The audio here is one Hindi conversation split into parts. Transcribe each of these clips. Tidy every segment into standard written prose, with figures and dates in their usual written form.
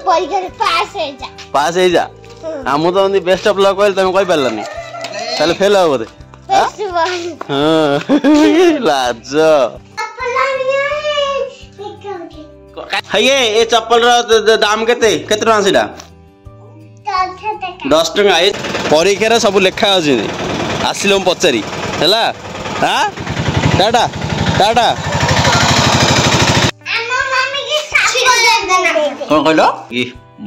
पास हे जा हम तो बेस्ट ऑफ लक कहले तुम कहि परलनी ताले फेल हो बोले हां लाज हये ए चप्पल रो दाम केते टका सिला 10 टका ए परीक्षा रे सब लेखा अछि आसिलो पचारी हैला हां टाटा टाटा कौन कहलो ये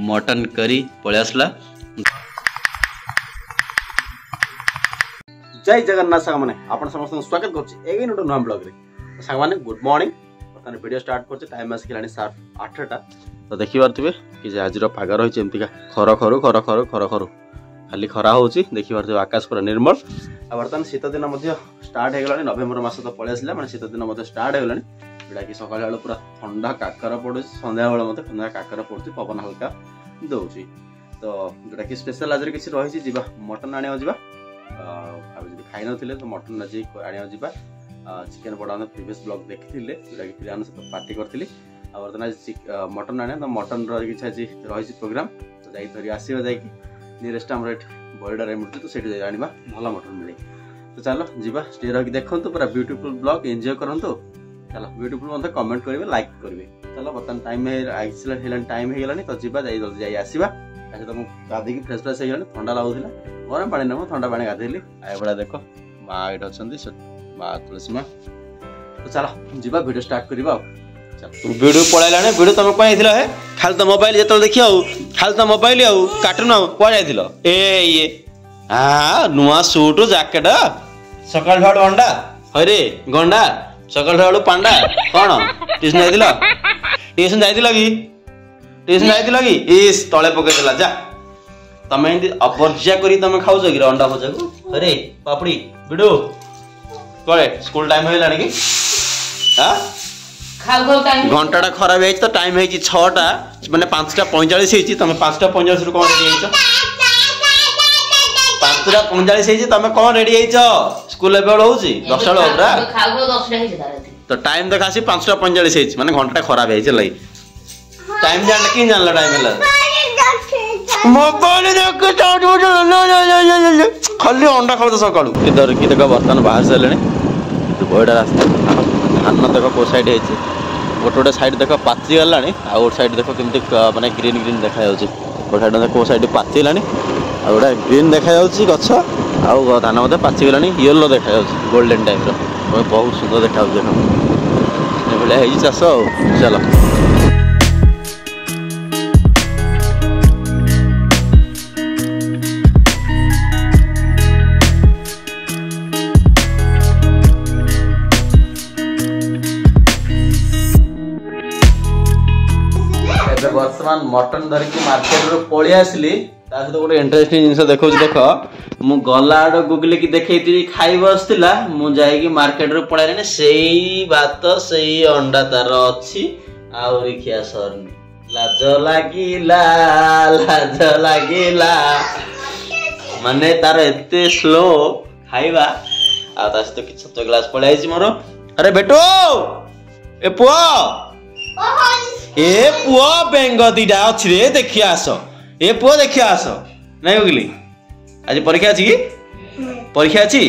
मटन करी पळे आसला जय जगन्नाथ साग माने आपण समस्त स्वागत करछि एगे नोट नम ब्लॉग रे साग माने गुड मॉर्निंग पताने वीडियो स्टार्ट करछि टाइम आस गेलानी 8टा तो देखि पारथिबे कि जे आजिरो पाग रहि जेमतिका खर खर खाली खरा होछि देखि पारथिबे आकाश पूरा निर्मल आ वर्तमान शीत दिन मध्ये स्टार्ट हे गेलानी नवेम्बर मास तो पळे आसला माने शीत दिन मध्ये स्टार्ट हे गेलानी जोटा कि सकाळ बेला पूरा ठंडा काकर पड़े संध्या बेला मते ठंडा काकर पड़ती पवन हल्का दउची तो जोटा कि स्पेशल आज किसी रही जीवा मटन आने जीवा जब खाई नथिले तो मटन आज आने जीवा चिकन बड़ा प्रीवियस ब्लॉग देखिथिले जोटा कि पिलान सहित पार्टी करथिली आ वर्तमान मटन आने तो मटन रो किछ आज रही प्रोग्राम तो जाई धरी आसीबा जाई कि नियरेस्ट हमर बॉर्डर एमटी तो सेठी जाई आनिबा भला मटन मिले तो चलो जीवा स्टे रही देखंतु पूरा ब्यूटीफुल ब्लॉग एंजॉय करंतु चलो ब्यूटीफुल मतलब कमेंट करेंगे लाइक करेंगे चलो बर्तमान टाइम है टाइम हो गलानी तो जीवा जाई जल्दी जाई आसीबा ऐसे तो गाधी की फ्रेश फ्रेश हो ठंडा लागुला गरम पानी नमो ठंडा पानी गाधेली आए बड़ा देखो माँ एट अच्छा माँ तुलसी माँ तो चलो जीवा वीडियो स्टार्ट करवा चलो वीडियो पळाइला ने वीडियो तुम कहीं है खाली तो मोबाइल जो देखिए खाली तो मोबाइल आउ कार्टून आउ कौन जाइल ए ये हाँ नुआ सूट जैकेट सकाल भाड़ अंडा हरे गंडा सकाल भाड़ पांडा कौन ट्यूशन जाइल ट्यूशन जाइल कि ट्यूशन जाइल कि इस तले पकेला जा तमें अपर्जा करी तमें खाऊ कि अंडा भजा को अरे पापड़ी बिडू कले स्कूल टाइम होइलानी कि हां घंटाटा खराब है तो टाइम है 6टा माने 5:45 है तमे 5:45 रु कोन रेडी है 5:45 है तमे कोन रेडी है स्कूल लेवल होउची 10टा होबरा खागो 10टा है तो टाइम देख आसी 5:45 है माने घंटा खराब है लाई टाइम जान कि जानला टाइम हला मोबाइल देख खाली अंडा खाउ तो सकाळू इधर की देखो बर्तन बाहर से लेने बड़ा रास्ता धान देख को साइड है गोटे गोटे साइड देख पाची गला आ गोटे साइड देख केमती माने ग्रीन ग्रीन देखा जाउची गोटे साइड देख को साइड पाची गलानी आ गोटे ग्रीन देखा जाउची गछ आ धान मते पाची गलानी येलो देखा जाउची गोल्डन टाइप रो बहुत सुंदर देखा जाउची देखो ए भले है चाष चलो वर्तमान मटन धरिकी मार्केट रो पळी आसली ता सहित गोटे इंटरेस्टिंग जिनस देखौ देख मु गला आड़ गुगली की देखैती खाई बसतिला मु जाई की मार्केट रो पळारे ने सेही भात सेही अंडा तार अछि आउरी खिया सरनी लाज लागिला माने तार एते स्लो खाइबा आ ता सहित कि छतो ग्लास पळाई छि मोर अरे बेटो ए पुआ ए पुआ बेंग दीटा अच्छी रे देखिया आस ए पुआ देखिया आस नहीं बुझली आज परीक्षा अछि कि परीक्षा अछि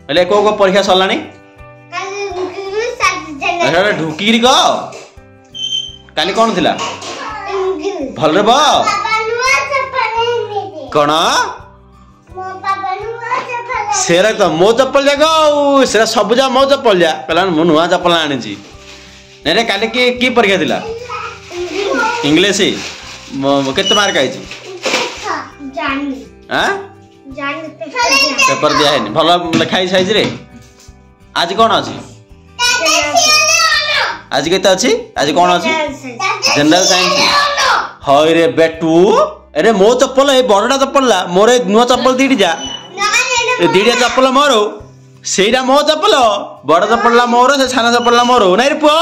हेले को परीक्षा सरलानी अरे ढुकीरी को काली कोन थिला भल रे बा कोन सेरा तो मो चप्पल जागो सेरा सब जा मो चप्पल जा कहला मो नुआ चप्पल आनी छी नहीं रे काली की परीक्षा थिला इंग्लिश केते मार्क आइछि हां पेपर दिया है भलो लिखाई साइज रे आज कोन अछि आज केते अछि आज कोन अछि जनरल साइंस होय रे बेटू अरे मो चप्पल ए बड़डा चप्पल ला मोर नुआ चप्पल दीडी जा ए दीडिया चप्पल मोरो सेरा मो चप्पल बड़ चप्पल ला मोरो से छाना चप्पल ला मोरो नहीं रे पुआ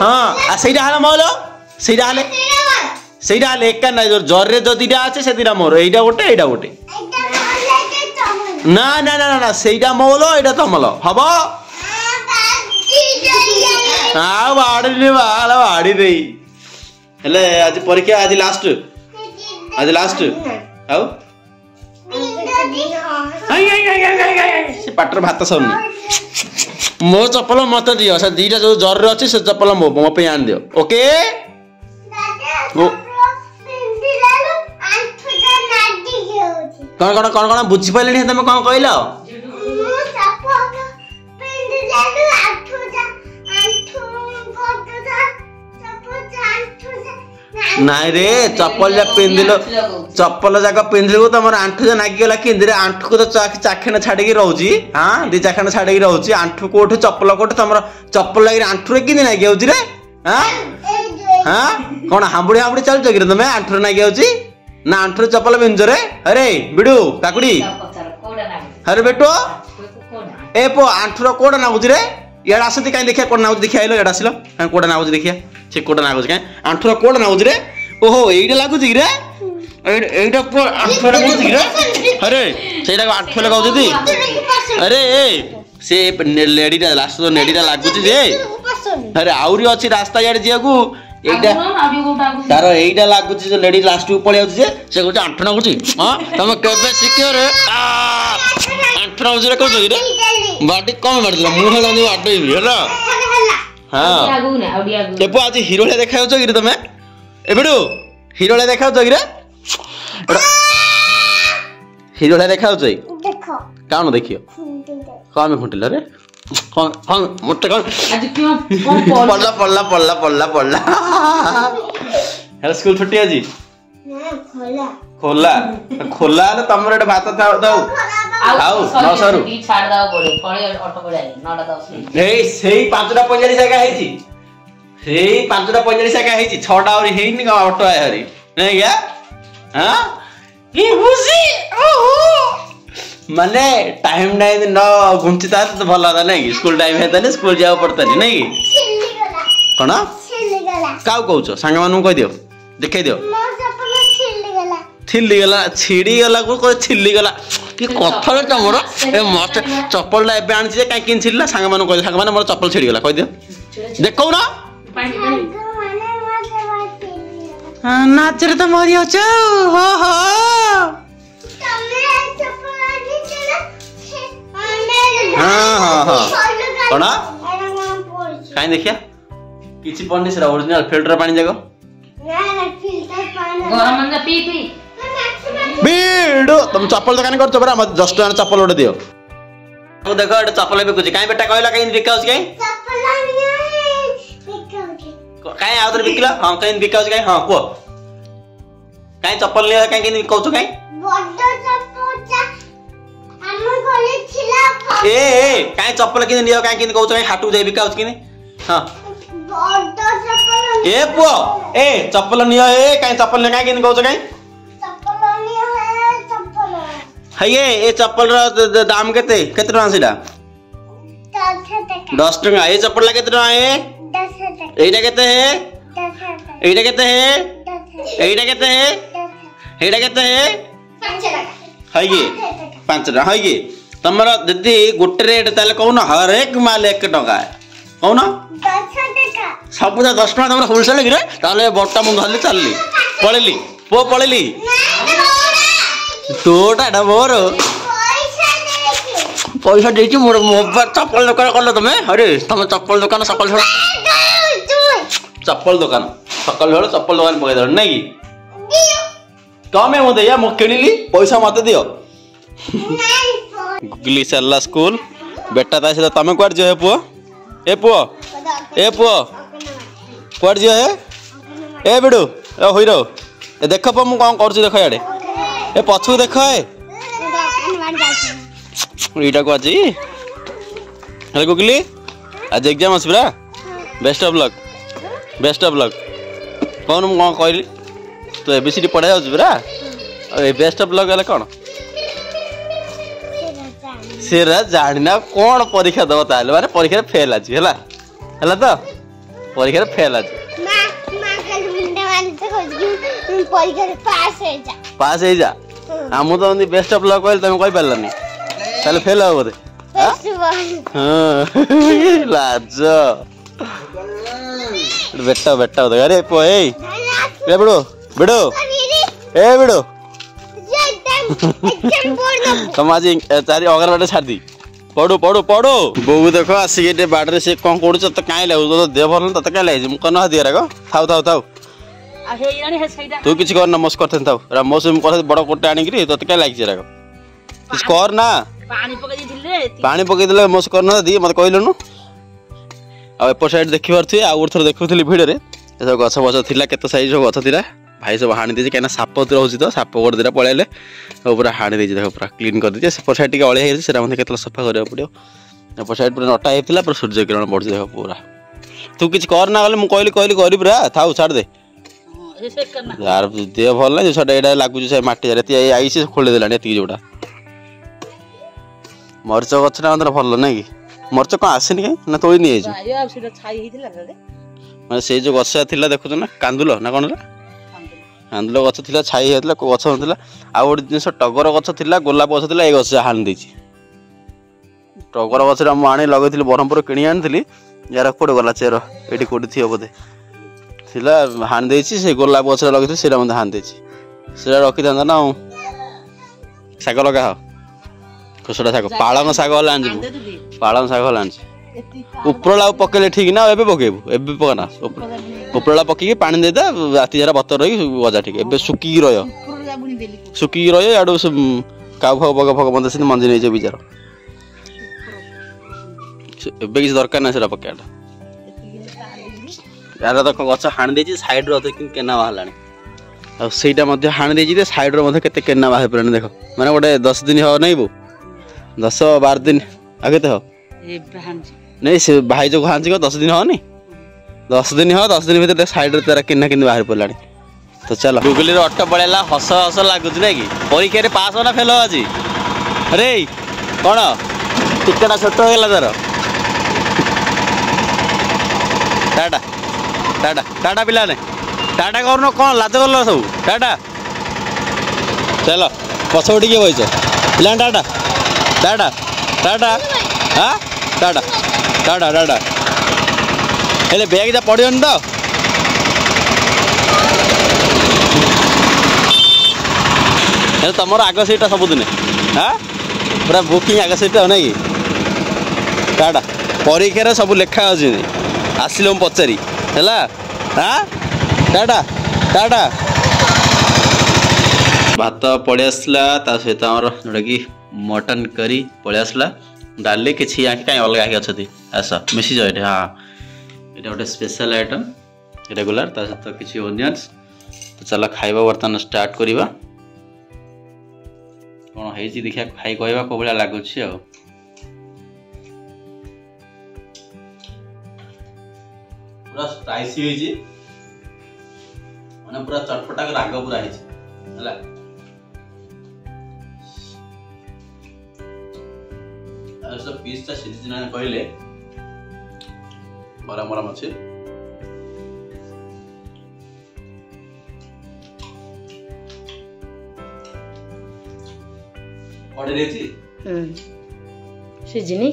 हां आ सेरा हला मोलो सेरा हले एका ना जर रे जो दीडा আছে সেদিরা মোর এইটা গোটে না না না না সেইটা মোলো এটা তমলো হবো आ वाड़ी वाला वाड़ी दे हेले आज परीक्षा आज लास्ट आउ से पाटर भात सौनी मो चप्पल मत दियो से दीटा जो जर अच्छी से चप्पल मो पे आन दियो ओके कौन कौन कौन कौन बुझी पाइले तुम कौन कहल नाई रे चप्पल जा पिंधिल चप्पल जाक पिंधिल तुम आंठू जो नागिगला कि आंठू को तो चाखेण छाड़ी रोची हाँ दी चाखेण छाड़ी रोची आंठू कोठू चप्पल कोठू तुम चप्पल लगे आंठू कि नागी रे हाँ हाँ कौन हांबुड़ी हांबुड़ी चलुच कि तुम आंठू नागी ना आंठू चप्पल पिंधुच रे अरे बिडू काकुड़ी अरे बेटो ए पो आंठू कोड़ा नागुच रे इड़ा आसती कहीं देखिए कोड़ा नागुच देखिए आइलो इड़ा आसिलो कहीं कोड़ा नागुच देखिए से कोड़ा नागुच कहीं आंठू कोड़ा नागुच रे ओहो एइटा लागुच कि रे एइटा पो आंठू रे बोलछ कि रे अरे सेटा आंठू लगाउछ दी अरे से लेडीटा लास्ट तो नेडीटा लागुच जे अरे आउरी अछि रास्ता याड जियाकू एइटा तारो एइटा लागुच जो लेडी लास्ट को पळे आउछ जे से गोटे आंठू नागुच हां तुम केबे सिक्यो रे आंठू नागुच रे कहछ कि रे बाटी कम मार दिला मुह लानी बाटी हेला हां केपो आज हिरोले देखाउछ कि रे तमे ए बेडू हिरोले देखाउछ कि रे हिरोले देखाउछ देखो काउन देखियो कौन में फुटिल रे कौन कौन मोटे कौन आज क्यों कौन पड़ला हेलो स्कूल छुट्टी आज खोला खोला खोला तो तमरे भात दऊ आउ 900 रु छाड़ दाओ बोले फळे ऑटो को जाई 9:10 हे सेई 5:45 जागा हेची सेई 5:45 जागा हेची 6टा और हेइनी का ऑटो आय हरी नहीं गया हां की खुशी ओहो माने टाइम नहीं न घुंचता तो भला था नहीं स्कूल टाइम है तने स्कूल जाओ पड़ता नहीं कौन काउ कहउछ संग मानु कह दियो देखाई दियो छिल्ली गला छिड़ी गला को छिल्ली गला कि कथले तमरो ए मत चप्पल ला एबे आन जे काई किन छिल्ला संग मानु कह संग माने मोर चप्पल छिड़ी गला कह दियो देखौ ना हां नाच रे तो मरियो छ हो हो हाँ हाँ हाँ कौन कहीं देखिया किसी पढ़नी से ओरिजिनल फिल्टर पानी जागो गरम मंजा पी पी बीडो तुम चप्पल दुकान करछो बरा मत 10 टका चप्पल ओडे दियो तो देखो एटा चप्पल बिकुची काई बेटा कहला काई बिकाउछ काई चप्पल नहीं बिकाउछ काई आउतर बिकला हां काई बिकाउछ काई हां को काई चप्पल ले काई किन कहउछ काई बड्डो चप्पल ए काई चप्पल किन लियो काई किन कहउछ काई हाटू जाई बिकाउछ किन हां बड्डो चप्पल ए पो ए चप्पल नियो ए काई चप्पल ले काई किन कहउछ काई चप्पल नियो ए चप्पल हये ए चप्पल रो दाम केते टका सिला 10 टका ए चप्पल ला केते टका ए 10 टका एटा केते है 10 टका एटा केते है 10 एटा केते है एटा केते है 5 टका हये 5 टका हये तमरा दीदी गोटे रेट ताले कहून हर एक माल 1 टका कहून 10 टका सब 10 टका तमरा होलसेल रे ताले बट्टा मु धरली चलली पळेली पो पळेली तोटा डा मोर पैसा देची मोर मोबाइल चप्पल दुकान करलो तमे अरे तमे चप्पल दुकान सकल छोड़ चप्पल दुकान सकल छोड़ चप्पल दुकान पके दर नहीं कमे मते या मो किनिली पैसा मते दियो गुगली सरला स्कूल बेटा तासे तमे क्वार जो है पुओ ए पुओ क्वार जो है ए बिडू ए होइरो ए देखो प मु कोन करछु देखो याडे ए पछु देखो ए ईटा को आजी हेलो गुगली आज एग्जाम आसबरा बेस्ट ऑफ लक कौन मु कोन कहली तो एबीसीडी पढ़ा जाउछ बरा ए बेस्ट ऑफ लक हले कोन सेरा जानिना कौन परीक्षा दब ताले माने परीक्षा फेल आज हैला हैला तो परीक्षा फेल आज मां कल मुंडा माने तो परीक्षा पास हे जा हम तो बेस्ट ऑफ लक कहल तुम कहि परलनी ताले फेल हो बोले हां लाज बेटा बेटा अरे पोए ए बिडो बिडो ए बिडो तुम आज चारि अगर बाटे छाड़ दी पढ़ू पढ़ू पढ़ू बोऊ देख आसिक बाड़े से कौन कौड़ तो कहीं लगू तो देह भल तो कहीं लगे मुझे हाथी राग थाऊ थाऊ थाऊ तू किसी कर मस करते थाऊ मस कर बड़ कोटे आनिकी तो कहीं लगे राग किसी कर ना पानी पकईदे मस करना दी मत कहलुनु आपर साइड देखी पारे आउ गोटे थर देखुली भिडियो सब गछ बछ थी के सैज सब गछ थी भाई सब हाणी देती कहीं साप रोचे तो साप गोटे दिटा पलैले पूरा हाणी देती देख पूरा क्लीन कर दीजिए सेपट साइड अड़िया है केत सफा करा पड़ो एपट साइड पूरा नटा होता पूरा सूर्य किरण पड़े देख पूरा तू किसी करना गले मुझे कहली करी पूरा था छाड़ दे यार देह भल ना छुटा यहाँ लगुच मटी आई से खोलीदेला जोटा मरीच गचटा मतलब भल ना कि मरीच कौन आसेनि कहीं ना तोड़ी नहीं मैं से जो गछ था देखुच ना कांदुल ना कौन कांदुल गछ था छाई होता गछ ना आउ गोटे जिन टगर गछ था गोलाप गछ था ये गछ हाणी दे टगर गछ मुझे लगे ब्रह्मपुर किणी आनी यार कौटे गला चेर ये कौटे थी बोधे हाणी दे से गोलाप गछ लगे से हाणी दे रखी था ना शाग लगा खुसड़ा शाग पालंग शाग पालंग शाग लानी उपरला पकेले ठीक ना ए पकेबू ए पकाना उपरला पकईकि पानी देदा राति सारा बतर रही गजा ठीक ए सुखी सुखी रही काउ फाउ पग फग बंद से मंजी नहीं बिचार एबे किसी दरकार ना से पकेटा यार देख गछ हाणी दे साइड केना बाहर आईटा हाणी दे साइड के केना बाहर पड़े देख मैंने गोटे 10 दिन हो नहीं बो 10-12 दिन आगे तो नहीं से भाई जो खाँच 10 दिन होनी 10 दिन हो 10 दिन भर साइड तेरा किन्ना कि बाहर पड़ा तो चलो गुगली अटो पड़ेगा हस हस लगुच ना कि परीक्षा पास हो ना फेल आज अरे कौन टिकेटा छोट होगा तार टाटा टाटा टाटा पिला ने टाटा कर कौन लाज कर सब टाटा चलो पछ टिके बस पिला टाटा टाटा टाटा हाँ टाटा टाटा टाटा हेले बैग जा पड़ोनी तो तुम आग सीटा सबुदिन हाँ पूरा बुकिंग आग सीट ना कि टाटा परीक्षार सब लेखा अच्छे आसिल पचारि है हाँ टाटा टाटा भात पड़े आसला सहित आमर जोटा कि मटन करी पड़े आसला डाली किसी कहीं अलग अच्छा आस मिसी जाए हाँ ये गोटे स्पेशल आइटम रेगुलर सहित किसी ओनियंस तो चल खाइबा बर्तमान स्टार्ट करवा कौन है देखा खाई कहवा कौ भाया लगुच पूरा स्पाइसी माने पूरा चटपटा राग पूरा है पीस टा सीधी ना कहले मरम मरम अच्छे सिझिनी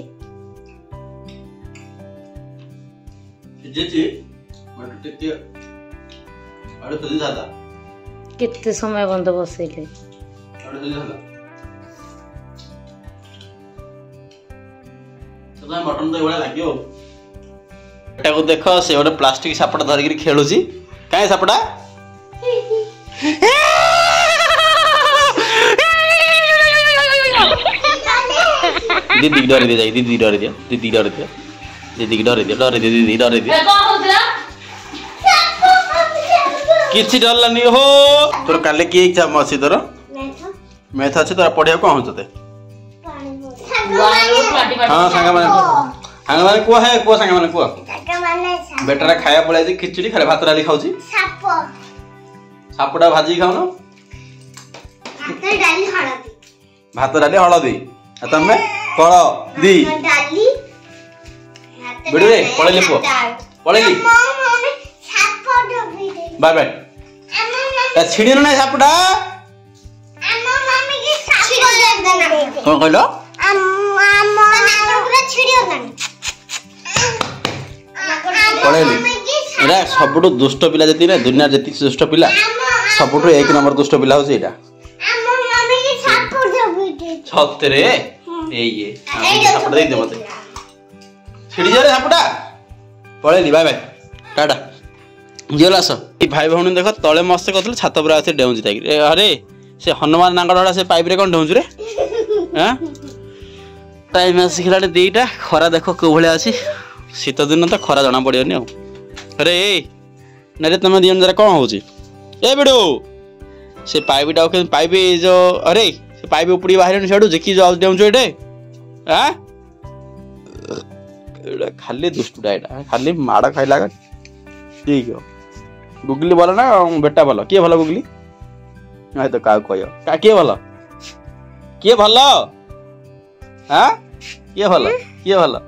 केते समय बंद बसैले मटन तो लगे को देख से गोटे प्लास्टिक सापटा धरिक खेलुची कहीं सापटा दीदी डर दे जाई दीदी डर दिया दीदी डर दिया दीदी डर दिया डर दिया दीदी डर दिया किसी डरलानी हो तोर काले की एग्जाम अछि तोर मैथ अछि तोरा पढ़िया को होते हां सांग माने को है को सांग माने को बेटा खाया पड़े जे खिचड़ी खाले भात डाली खाउची साप सापड़ा भाजी खाउनो भात डाली हळदी तमे कळ दी डाली बेडे पळेली को पळेली बाय बाय ता छिड़ी न सापड़ा अम्मा मम्मी के साप कोन कहलो अम्मा पूरा छिड़ी होलानी पळेली एरा सबुठु दुष्ट पिला जति ना दुनिया जति दुष्ट पिला सबुठु एक नंबर दुष्ट पिला होची एटा छतरे ए ये सापड़ दे मते छिड़ी जा रे सापड़ा पळेली बाय बाय टाटा जियोला आस ए भाई भौणी देख तळे मस्त करथले छात पर आसे डेउंजी ताकि अरे से हनुमान नांगडा से पाइप रे कोन ढौंजु रे हां टाइम आसी खिलाडे देईटा खरा देखो को भले आसी शीत दिन तो खरा जना पड़ियोनी आ अरे नरे तुम दियन जरा कौन होची ए बिडो से पाइप टा पाइप जो अरे से पाइप उपड़ी बाहर छाडू जेकी जो देउछो एटे हां एडा खाली दुष्टुडा एटा खाली माडा खाइला ठीक हो गुगली बोला ना बेटा बोला के भला गुगली नहीं तो का कहयो का के भला हां के भला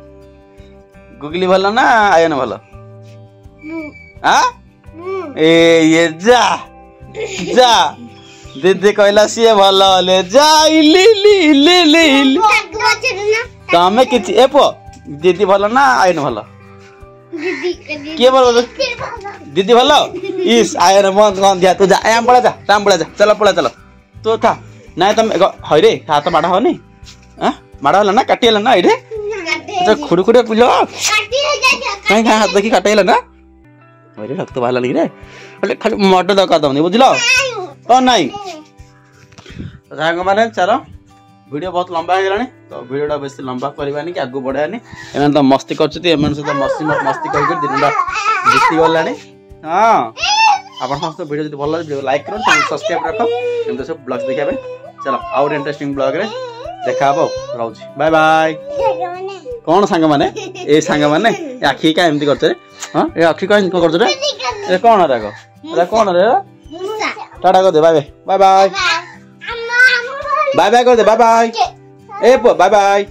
गुगली भला ना आयन भला हां ए ये जा दीदी कहला सी भला ले जा इली ली तमे किछ एपो दीदी भला ना आयन भला के भला दीदी भला इस आयन मन गन दिया तू जा आम पड़ा जा चलो पड़ा चलो तो था नहीं तुम हरे हाथ माड़ा हो नहीं हां माड़ा होला ना काटी होला ना इरे तो खुड़ पुलो कहीं हाथ देखी काटेला ना अरे रक्त बाहला नहीं रे खाली खाली मटर दका दम बुझलो तो नहीं साग माने चलो वीडियो बहुत लंबा हो गलानी तो वीडियोटा बेसी लंबा करबानी कि आगु बढ़ानी एमन तो मस्ती करछती एमन से तो मस्ती कर दिनटा बीती गलानी हां आपण समस्त वीडियो जदी भल वीडियो लाइक करो चैनल सब्सक्राइब रखो एम तो सब ब्लॉग्स देखा चलो आउट इंटरेस्टिंग ब्लॉग रे देखा हबो रहउची बाय बाय कौन सांग माने ए सांग माने आखी का एमती करछ रे हां ए आखी का इनको करछ रे ए कौन रे को रे कौन रे टाटा कर दे bye bye bye bye bye कर दे बाय बाय ए बाय बाय